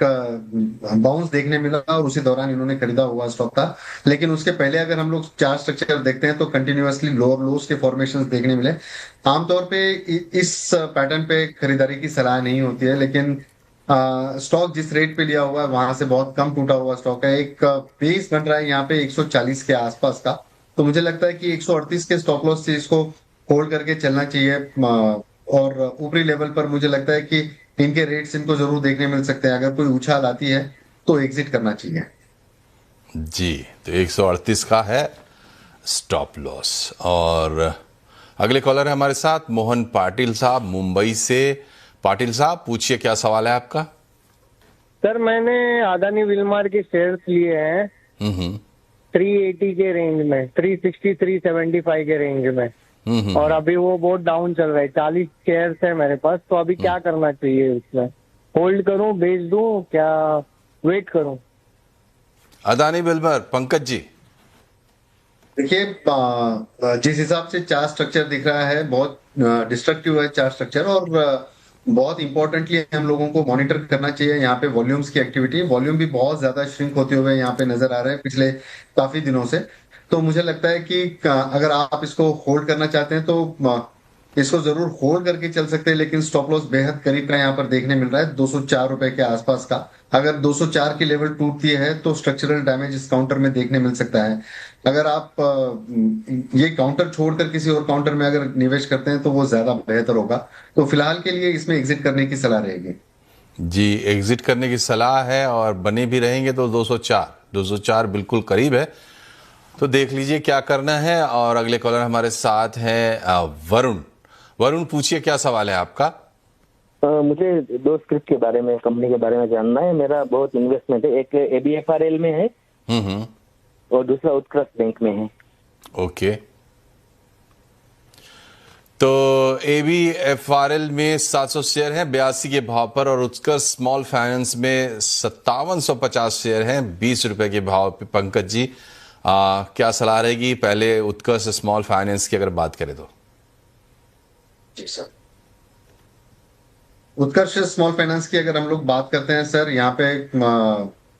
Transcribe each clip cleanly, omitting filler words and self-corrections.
Bounce देखने मिला और उसी दौरान इन्होंने खरीदा हुआ स्टॉक था। लेकिन उसके पहले अगर हम लोग चार्ट स्ट्रक्चर देखते हैं तो कंटिन्यूअसली लोअर लोस के फॉर्मेशंस देखने मिले। आमतौर पे इस पैटर्न पे खरीदारी की सलाह नहीं होती है, लेकिन स्टॉक जिस रेट पे लिया हुआ है वहां से बहुत कम टूटा हुआ स्टॉक है। एक बेस बन रहा है यहाँ पे 140 के आसपास का। तो मुझे लगता है कि 138 के स्टॉप लॉस से इसको होल्ड करके चलना चाहिए। और ऊपरी लेवल पर मुझे लगता है कि इनके रेट्स इनको जरूर देखने मिल सकते हैं। अगर कोई उछाल आती है तो एग्जिट करना चाहिए। जी, तो 138 का है स्टॉप लॉस। और अगले कॉलर है हमारे साथ मोहन पाटिल साहब मुंबई से। पाटिल साहब पूछिए, क्या सवाल है आपका? सर मैंने अदानी विलमार के शेयर्स लिए हैं 380 के रेंज में, 360 375 के रेंज में। और अभी वो बहुत डाउन चल रहा है। 40 शेयर्स है मेरे पास, तो अभी क्या करना चाहिए उसमें? होल्ड करूं, बेच दूं, क्या वेट करूं? अदानी बिल्डर पंकज जी। देखिए, जिस हिसाब से चार्ट स्ट्रक्चर दिख रहा है बहुत डिस्ट्रक्टिव है चार्ट स्ट्रक्चर। और बहुत इंपॉर्टेंटली हम लोगों को मॉनिटर करना चाहिए यहाँ पे वॉल्यूम्स की एक्टिविटी। वॉल्यूम भी बहुत ज्यादा श्रिंक होते हुए यहाँ पे नजर आ रहे हैं पिछले काफी दिनों से। तो मुझे लगता है कि अगर आप इसको होल्ड करना चाहते हैं तो इसको जरूर होल्ड करके चल सकते हैं, लेकिन स्टॉप लॉस बेहद करीब का यहाँ पर देखने मिल रहा है 204 रुपए के आसपास का। अगर 204 की लेवल टूटती है तो स्ट्रक्चरल डैमेज इस काउंटर में देखने मिल सकता है। अगर आप ये काउंटर छोड़कर किसी और काउंटर में अगर निवेश करते हैं तो वो ज्यादा बेहतर होगा। तो फिलहाल के लिए इसमें एग्जिट करने की सलाह रहेगी। जी, एग्जिट करने की सलाह है और बने भी रहेंगे तो 204 बिल्कुल करीब है। तो देख लीजिए क्या करना है। और अगले कॉलर हमारे साथ हैं वरुण। वरुण पूछिए, क्या सवाल है आपका? मुझे दो स्क्रिप्ट के बारे में, कंपनी के बारे में जानना है। मेरा बहुत इन्वेस्टमेंट है, एक ABFRL में है और दूसरा उत्कृष्ट बैंक में है। ओके, तो ABFRL में 700 शेयर हैं 82 के भाव पर, और उत्कर्ष स्मॉल फाइनेंस में 5750 शेयर हैं 20 रुपए के भाव पे। पंकज जी, क्या सलाह रहेगी? पहले उत्कर्ष स्मॉल फाइनेंस की अगर बात करें तो। जी सर, उत्कर्ष स्मॉल फाइनेंस की अगर हम लोग बात करते हैं सर, यहाँ पे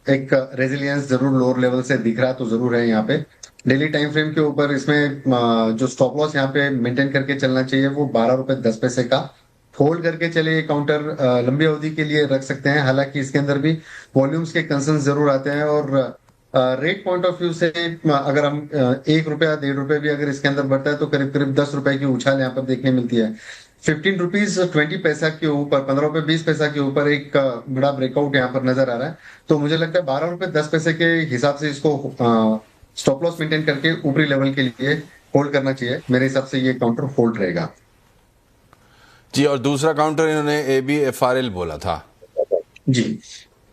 एक रेजिलियंस जरूर लोअर लेवल से दिख रहा तो जरूर है। यहाँ पे डेली टाइम फ्रेम के ऊपर इसमें जो स्टॉप लॉस यहाँ पे मेंटेन करके चलना चाहिए वो 12 रुपए 10 पैसे का। होल्ड करके चले, ये काउंटर लंबी अवधि के लिए रख सकते हैं। हालांकि इसके अंदर भी वॉल्यूम्स के कंसर्न जरूर आते हैं। और रेट पॉइंट ऑफ व्यू से अगर हम 1 रुपया 1.5 रुपए भी अगर इसके अंदर बढ़ता है तो करीब करीब 10 रुपए की उछाल यहाँ पर देखने मिलती है। 15 रुपीज 20 पैसा के ऊपर, 15 रुपए 20 पैसा के ऊपर एक बड़ा ब्रेकआउट यहाँ पर नजर आ रहा है। तो मुझे लगता है 12 रुपए 10 पैसे के हिसाब से इसको स्टॉप लॉस मेंटेन करके ऊपरी लेवल के लिए होल्ड करना चाहिए। मेरे हिसाब से ये काउंटर होल्ड रहेगा। जी, और दूसरा काउंटर इन्होंने ABFRL बोला था। जी,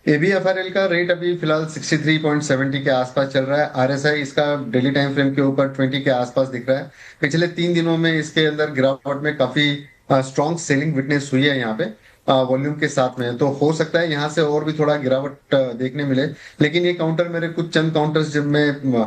ABFRL का रेट अभी फिलहाल 63.70 के आसपास चल रहा है। RSI इसका डेली टाइम फ्रेम के ऊपर 20 के आसपास दिख रहा है। पिछले 3 दिनों में इसके अंदर गिरावट में काफी स्ट्रॉन्ग सेलिंग विटनेस हुई है यहाँ पे वॉल्यूम के साथ में। तो हो सकता है यहाँ से और भी थोड़ा गिरावट देखने मिले। लेकिन ये काउंटर मेरे कुछ चंद काउंटर्स जिनमें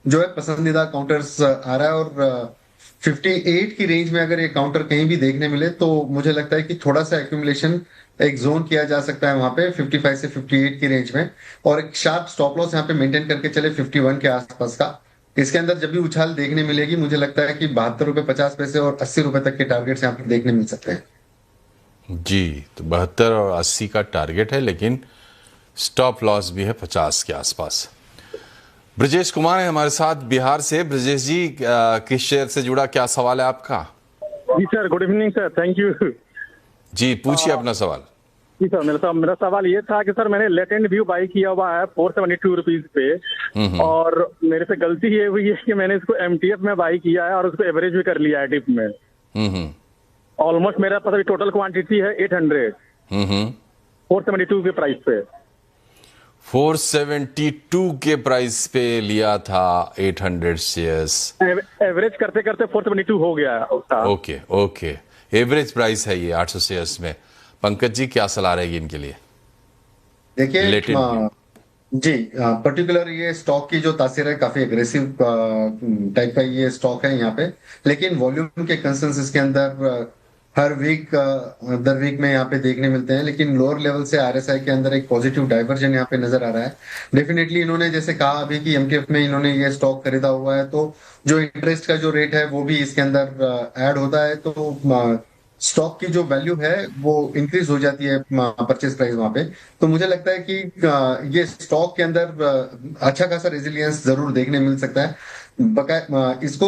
जो है पसंदीदा काउंटर्स आ रहा है। और 58 की रेंज में अगर ये काउंटर कहीं भी देखने मिले तो मुझे लगता है कि थोड़ा सा एक्यूमुलेशन एक जोन किया जा सकता है वहां पे 55 से 58 की रेंज में। और एक शार्प स्टॉप लॉस यहाँ पे मेंटेन करके चले 51 के आसपास का। इसके अंदर जब भी उछाल देखने मिलेगी मुझे लगता है कि 72 रुपए 50 पैसे और 80 रुपए तक के टारगेट्स यहाँ पर देखने मिल सकते हैं। जी, तो 72 और 80 का टारगेट है, लेकिन स्टॉप लॉस भी है 50 के आसपास। ब्रजेश कुमार है हमारे साथ बिहार से। ब्रजेश जी, किस शेयर से जुड़ा, क्या सवाल है आपका? जी sir, good evening sir, thank you. जी, पूछिए अपना सवाल। जी सर, मेरा सवाल ये था कि सर मैंने लेटेंट व्यू बाई किया हुआ है 472 रुपीज पे। और मेरे से गलती ये हुई है कि मैंने इसको MTF में बाई किया है और उसको एवरेज भी कर लिया है डिप में। ऑलमोस्ट मेरा पता टोटल क्वांटिटी है 800। 472 के प्राइस पे, 472 के प्राइस पे लिया था 800 शेयर्स। एवरेज करते करते 472 हो गया उसका। ओके, एवरेज प्राइस है ये 800 शेयर्स में। पंकज जी, क्या सलाह रहेगी इनके लिए? देखिए जी, पर्टिकुलर ये स्टॉक की जो तासीर है काफी एग्रेसिव टाइप का ये स्टॉक है यहाँ पे। लेकिन वॉल्यूम के कंसर्न्स इसके अंदर हर वीक दर वीक में यहाँ पे देखने मिलते हैं, लेकिन लोअर लेवल से आरएसआई के अंदर एक पॉजिटिव डाइवर्जन यहाँ पे नजर आ रहा है। डेफिनेटली इन्होंने जैसे कहा अभी कि एमटीएफ में इन्होंने ये स्टॉक खरीदा हुआ है, तो जो इंटरेस्ट का जो रेट है वो भी इसके अंदर ऐड होता है, तो स्टॉक की जो वैल्यू है वो इंक्रीज हो जाती है परचेज प्राइस वहां पे। तो मुझे लगता है कि ये स्टॉक के अंदर अच्छा खासा रेजिलियंस जरूर देखने मिल सकता है। इसको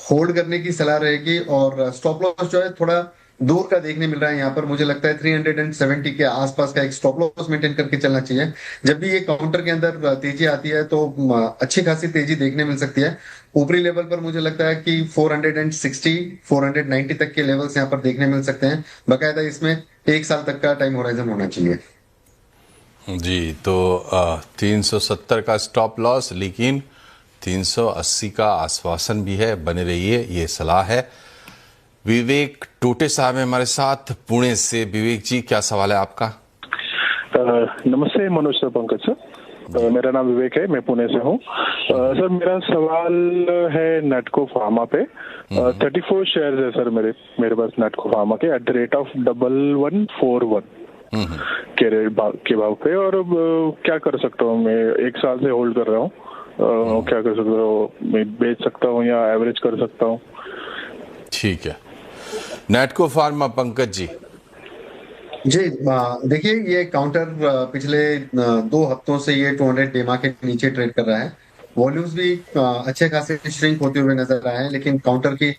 होल्ड करने की सलाह रहेगी, और स्टॉप लॉस जो है थोड़ा दूर का देखने मिल रहा है यहाँ पर। मुझे लगता है 370 के आसपास का एक स्टॉप लॉस मेंटेन करके चलना चाहिए। जब भी ये काउंटर के अंदर तेजी आती है तो अच्छी खासी तेजी देखने मिल सकती है। ऊपरी लेवल पर मुझे लगता है कि 460 490 तक के लेवल्स यहाँ पर देखने मिल सकते हैं। बाकायदा इसमें एक साल तक का टाइम होराइजन होना चाहिए। जी, तो 370 का स्टॉप लॉस, लेकिन 380 का आश्वासन भी है। बने रहिए, ये सलाह है। विवेक टोटे साहब है हमारे साथ पुणे से। विवेक जी, क्या सवाल है आपका? नमस्ते मनोज सर, पंकज सर, मेरा नाम विवेक है, मैं पुणे से हूँ। सर मेरा सवाल है नेटको फार्मा पे। 34 शेयर्स है सर मेरे पास नेटको फार्मा के, एट द रेट ऑफ 1141 के भाव पे। और अब क्या कर सकता हूँ मैं? एक साल से होल्ड कर रहा हूँ, क्या कर सकता हूँ? मैं बेच सकता हूँ या एवरेज कर सकता हूँ? ठीक है, नेटको फार्मा, पंकज जी। जी, देखिए ये काउंटर पिछले 2 हफ्तों से ये 200 डेमा के नीचे ट्रेड कर रहा है। वॉल्यूम्स भी अच्छे खासे श्रिंक होते हुए नजर आए हैं, लेकिन काउंटर की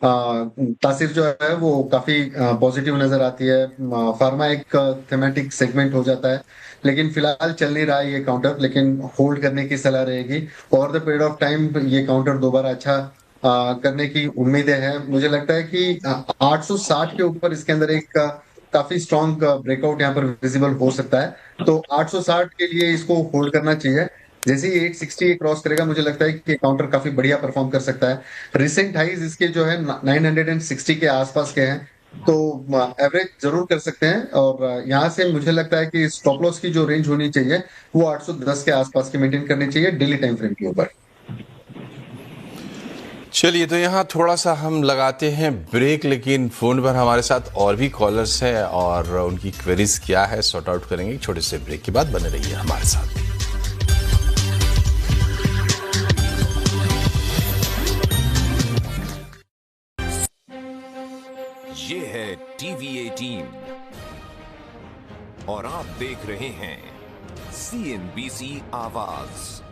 तासीर जो है वो काफी पॉजिटिव नजर आती है। फार्मा एक थेमेटिक सेगमेंट हो जाता है, लेकिन फिलहाल चल नहीं रहा है ये काउंटर, लेकिन होल्ड करने की सलाह रहेगी। Over the period of time ये काउंटर दोबारा अच्छा करने की उम्मीदें हैं। मुझे लगता है कि 860 के ऊपर इसके अंदर एक काफी स्ट्रॉन्ग ब्रेकआउट यहाँ पर विजिबल हो सकता है, तो 860 के लिए इसको होल्ड करना चाहिए। जैसे ही 860 क्रॉस करेगा, मुझे लगता है कि काउंटर काफी बढ़िया परफॉर्म कर सकता है। रिसेंट हाइज इसके जो है 960 के आसपास के हैं, तो एवरेज जरूर कर सकते हैं। और यहाँ से मुझे लगता है कि स्टॉप लॉस की जो रेंज होनी चाहिए वो 810 के आसपास की मेंटेन करनी चाहिए डेली टाइम फ्रेम के ऊपर। चलिए, तो यहाँ थोड़ा सा हम लगाते हैं ब्रेक, लेकिन फोन पर हमारे साथ और भी कॉलर्स हैं और उनकी क्वेरीज क्या है सॉर्ट आउट करेंगे छोटे से ब्रेक के बाद। बने रहिए हमारे साथ। ये है टीवी 18 और आप देख रहे हैं CNBC आवाज।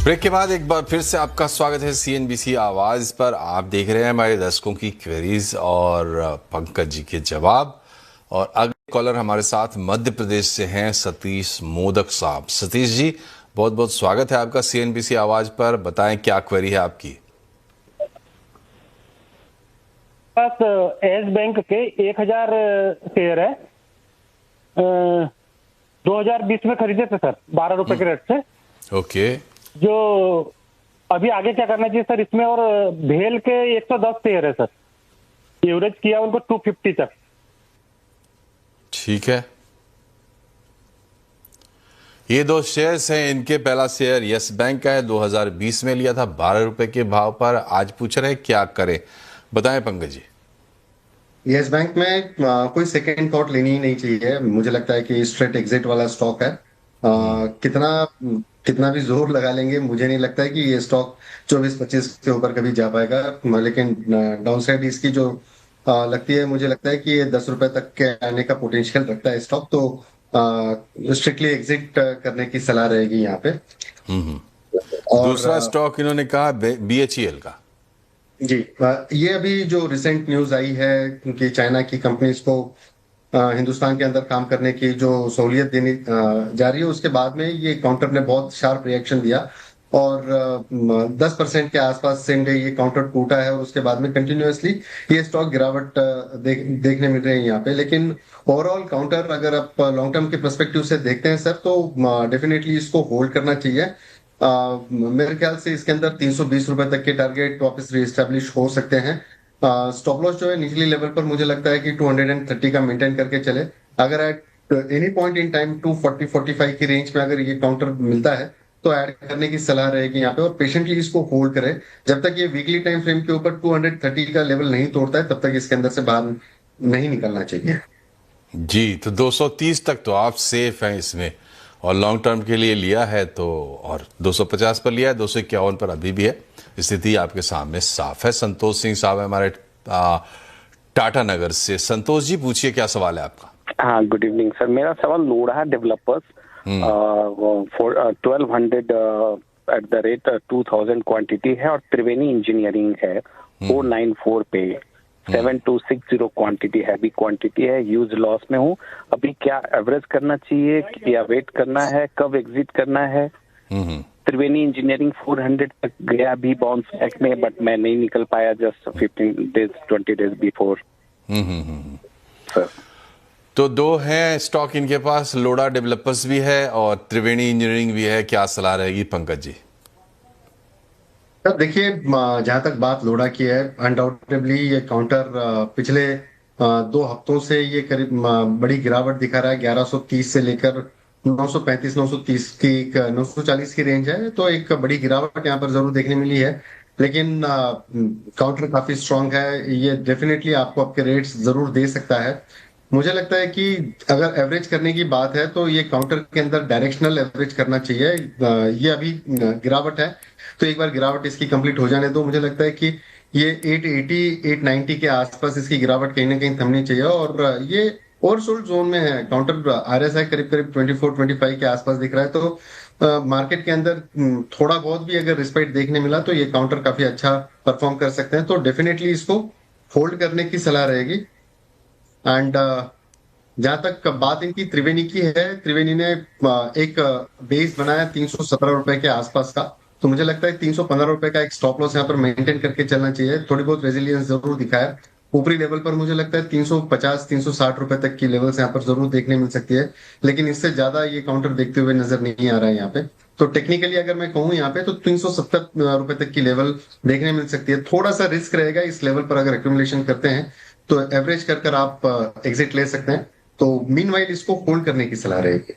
ब्रेक के बाद एक बार फिर से आपका स्वागत है CNBC आवाज पर। आप देख रहे हैं हमारे दर्शकों की क्वेरीज और पंकज जी के जवाब। और अगले कॉलर हमारे साथ मध्य प्रदेश से हैं सतीश मोदक साहब। सतीश जी, बहुत बहुत स्वागत है आपका CNBC आवाज पर। बताएं क्या क्वेरी है आपकी। पास एस बैंक के 1000 शेयर है, 2020 में खरीदे थे सर 12 रुपए के रेट से। ओके, जो अभी आगे क्या करना चाहिए सर इसमें? और भेल के 110 शेयर है सर, एवरेज किया उनको 250 तक। ठीक है, ये दो शेयर्स हैं इनके। पहला शेयर यस बैंक का है, 2020 में लिया था 12 रुपए के भाव पर। आज पूछ रहे हैं क्या करें, बताएं पंकज जी। यस बैंक में कोई सेकंड थॉट लेनी ही नहीं चाहिए। मुझे लगता है कि स्ट्रेट एग्जिट वाला स्टॉक है। कितना भी जोर लगा लेंगे, मुझे नहीं लगता है कि ये स्टॉक 24-25 के ऊपर कभी जा पाएगा। लेकिन डाउनसाइड इसकी जो लगती है, मुझे लगता है कि ये 10 रुपए तक के आने का पोटेंशियल रखता है स्टॉक। तो स्ट्रिक्टली एग्जिट करने की सलाह रहेगी यहाँ पे। और दूसरा स्टॉक इन्होंने कहा BHEL का। जी, ये अभी जो रिसेंट न्यूज आई है कि चाइना की कंपनीज को हिंदुस्तान के अंदर काम करने की जो सहूलियत देनी जा रही है, उसके बाद में ये काउंटर ने बहुत शार्प रिएक्शन दिया और 10% के आसपास सेम डे ये काउंटर टूटा है। और उसके बाद में कंटिन्यूअसली ये स्टॉक गिरावट देखने मिल रही है यहाँ पे। लेकिन ओवरऑल काउंटर अगर आप लॉन्ग टर्म के पर्सपेक्टिव से देखते हैं सर, तो डेफिनेटली इसको होल्ड करना चाहिए। मेरे ख्याल से इसके अंदर 320 रुपए तक के टारगेट वापस रीएस्टेब्लिश हो सकते हैं। स्टॉप लॉस जो है निचली लेवल पर मुझे लगता है कि 230 का मेंटेन करके चले। अगर at any point in time 240-45 की रेंज में अगर ये काउंटर मिलता है तो ऐड करने की सलाह रहेगी यहाँ पे। और पेशेंटली इसको होल्ड करें जब तक ये वीकली टाइम फ्रेम के ऊपर 230 का लेवल नहीं तोड़ता है, तब तक इसके अंदर से बाहर नहीं निकलना चाहिए। जी, तो 230 तक तो आप सेफ हैं इसमें, और लॉन्ग टर्म के लिए लिया है तो, और 250 पर लिया है, 251 पर अभी भी है। स्थिति आपके सामने साफ है। संतोष सिंह साहब है हमारे टाटा नगर से। संतोष जी, पूछिए क्या सवाल है आपका। हाँ, गुड इवनिंग सर। मेरा सवाल Lodha developers 1200 at the rate 2000 quantity है, और त्रिवेणी इंजीनियरिंग है 494 पे 7260 क्वांटिटी है, भी क्वांटिटी है। यूज लॉस में हूँ। अभी क्या एवरेज करना चाहिए या वेट करना है? कब एग्जिट करना है? त्रिवेणी इंजीनियरिंग 400 तक गया भी बाउंस बैक में, बट मैं नहीं निकल पाया जस्ट 20 डेज बिफोर सर। तो दो हैं स्टॉक इनके पास, लोढ़ा डेवलपर्स भी है और त्रिवेणी इंजीनियरिंग भी है। क्या सलाह रहेगी पंकज जी? सर देखिए, जहां तक बात लोढ़ा की है, अनडाउटेबली ये काउंटर पिछले 2 हफ्तों से ये करीब बड़ी गिरावट दिखा रहा है। 1130 से लेकर 935-930 की 940 की रेंज है। तो एक बड़ी गिरावट यहाँ पर जरूर देखने मिली है, लेकिन काउंटर काफी स्ट्रांग है। ये डेफिनेटली आपको आपके रेट्स जरूर दे सकता है। मुझे लगता है कि अगर एवरेज करने की बात है तो ये काउंटर के अंदर डायरेक्शनल एवरेज करना चाहिए। ये अभी गिरावट है, तो एक बार गिरावट इसकी कंप्लीट हो जाने दो। मुझे लगता है कि ये 880-890 के आसपास इसकी गिरावट कहीं ना कहीं थमनी चाहिए। और ये ओवरसोल्ड जोन में है। काउंटर RSI करीब 24-25 के आसपास दिख रहा है। तो मार्केट के अंदर थोड़ा बहुत भी अगर रिस्पेक्ट देखने मिला तो ये काउंटर काफी अच्छा परफॉर्म कर सकते हैं। तो डेफिनेटली इसको होल्ड करने की सलाह रहेगी। एंड जहां तक बात इनकी त्रिवेणी की है, त्रिवेणी ने एक बेस बनाया 317 रुपए के आसपास का। तो मुझे लगता है 315 रुपए का एक स्टॉप लॉस यहाँ पर मेंटेन करके चलना चाहिए। थोड़ी बहुत रेजिलियंस जरूर दिखाया ऊपरी लेवल पर। मुझे लगता है 350-360 रुपए तक की लेवल्स यहाँ पर जरूर देखने मिल सकती है, लेकिन इससे ज्यादा ये काउंटर देखते हुए नजर नहीं आ रहा है यहाँ पे। तो टेक्निकली अगर मैं कहूँ यहाँ पे तो 370 रुपए तक की लेवल देखने मिल सकती है। थोड़ा सा रिस्क रहेगा इस लेवल पर अगर एक्यूमुलेशन करते हैं, तो एवरेज कर आप एग्जिट ले सकते हैं। तो मीनवाइल इसको होल्ड करने की सलाह रहेगी।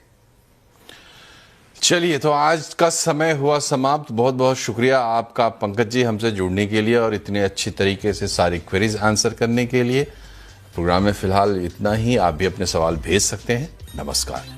चलिए, तो आज का समय हुआ समाप्त। बहुत बहुत शुक्रिया आपका पंकज जी हमसे जुड़ने के लिए और इतने अच्छी तरीके से सारी क्वेरीज आंसर करने के लिए। प्रोग्राम में फिलहाल इतना ही। आप भी अपने सवाल भेज सकते हैं। नमस्कार।